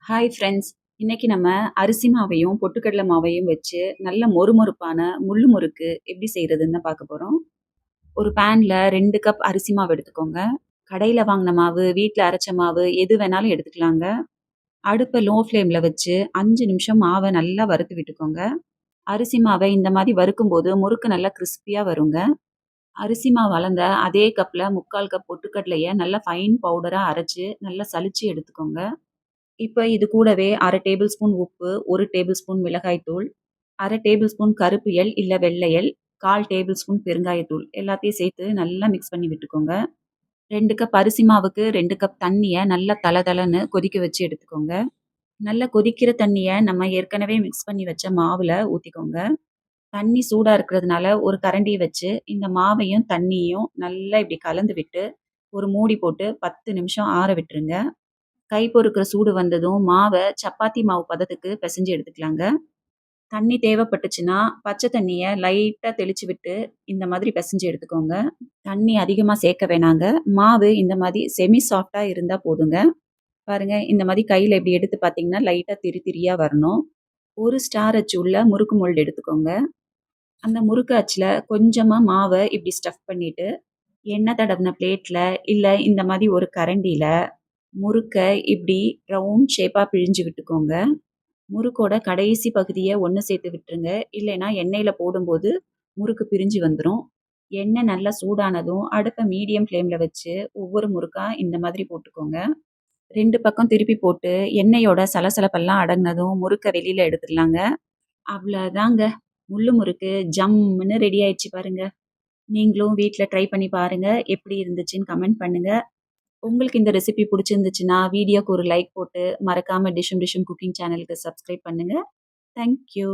Hi friends. இன்னைக்கு நம்ம அரிசி மாவையும், பொட்டுக்கடலை மாவையும் வச்சு நல்ல மொறுமொறுப்பான முள்ளு முறுக்கு எப்படி செய்றதுன்னு தான் பார்க்க போறோம். ஒரு பேன்ல 2 கப் அரிசி மாவு எடுத்துக்கோங்க. கடையில வாங்குன மாவு, வீட்ல அரைச்ச மாவு எது வேணாலும் எடுத்துக்கலாங்க. அடுப்ப லோ ஃப்ளேம்ல வச்சு 5 நிமிஷம் மாவ நல்லா வறுத்து விட்டுக்கோங்க. அரிசி மாவை இந்த மாரி வறுக்கும்போது முறுக்கு நல்லா கிரிஸ்பியா வருங்க. அரிசி மாவு அளந்த அதே கப்ல 3/4 கப் பொட்டுக்கடலைய நல்லா ஃபைன் பவுடரா அரைச்சு நல்லா சலிச்சு எடுத்துக்கோங்க. இப்ப இது கூடவே 1/2 டேபிள் ஸ்பூன் உப்பு, 1 டேபிள் ஸ்பூன் மிளகாய் தூள், 1/2 டேபிள் ஸ்பூன் கருப்பு எள் இல்ல வெள்ளை எள், 1/4 டேபிள் ஸ்பூன் பெருங்காயத்தூள் எல்லாத்தையும் சேர்த்து நல்லா மிக்ஸ் பண்ணி விட்டுக்கோங்க. 2 கப் அரிசி மாவுக்கு 2 கப் தண்ணிய நல்லா தளதளன்னு கொதிக்க வச்சு எடுத்துக்கோங்க. நல்லா கொதிக்கிற தண்ணிய நம்ம ஏற்கனவே மிக்ஸ் பண்ணி வச்ச மாவுல ஊத்திக்கோங்க. தண்ணி சூடா இருக்கிறதுனால ஒரு கரண்டிய வச்சு இந்த மாவையும், தண்ணியும் நல்லா இப்படி கலந்து விட்டு, ஒரு மூடி போட்டு 10 நிமிஷம் ஆற விட்டுருங்க. கை பொறுக்கிற சூடு வந்ததும் மாவ சப்பாத்தி மாவு பதத்துக்கு பெசஞ்சு எடுத்துக்கலாங்க. தண்ணி தேவைப்பட்டுச்சுன்னா, பச்சை தண்ணிய லைட்டா தெளிச்சு விட்டு, இந்த மாதிரி பெசஞ்சு எடுத்துக்கோங்க. தண்ணி அதிகமா சேர்க்க வேணாங்க. மாவு இந்த மாரி செமி சாஃப்ட்டா இருந்தா போதுங்க. பாருங்க, இந்த மாரி கையில இப்படி எடுத்து பார்த்தீங்கன்னா, லைட்டா திரி திரியா வரணும். ஒரு ஸ்டார் அச்சு உள்ள முறுக்கு மோல்டு எடுத்துக்கோங்க. அந்த முறுக்கு அச்சுல கொஞ்சமா மாவ இப்படி ஸ்டஃப் பண்ணிட்டு, எண்ணெய் தடவின பிளேட்ல, இல்ல இந்த மாரி ஒரு கரண்டில முறுக்க இப்படி ரவுண்ட் ஷேப்பா பிழிஞ்சு விட்டுக்கோங்க. முறுக்கோட கடைசி பகுதிய ஒண்ணு சேர்த்து விட்டுருங்க. இல்லைன்னா எண்ணெயில போடும்போது முறுக்கு பிரிஞ்சு வந்துரும். எண்ணெய் நல்லா சூடானதும் அடுப்ப மீடியம் ஃப்ளேம்ல வச்சு ஒவ்வொரு முறுக்கா இந்த மாதிரி போட்டுக்கோங்க. 2 பக்கம் திருப்பி போட்டு எண்ணெயோட சலசலப்பெல்லாம் அடங்குனதும் முறுக்க வெளியில எடுத்துடலாங்க. அவ்வளதாங்க. முள்ளு முறுக்கு ஜம்முன்னு ரெடி ஆயிடுச்சு பாருங்க. நீங்களும் வீட்ல ட்ரை பண்ணி பாருங்க. எப்படி இருந்துச்சுன்னு கமெண்ட் பண்ணுங்க. உங்களுக்கு இந்த ரெசிபி புடிச்சிருந்துச்சுன்னா, வீடியோக்கு ஒரு லைக் போட்டு, மறக்காம டிஷ்ஷும் டிஷ்ஷும் குக்கிங் சேனலுக்கு சப்ஸ்கிரைப் பண்ணுங்க. Thank you.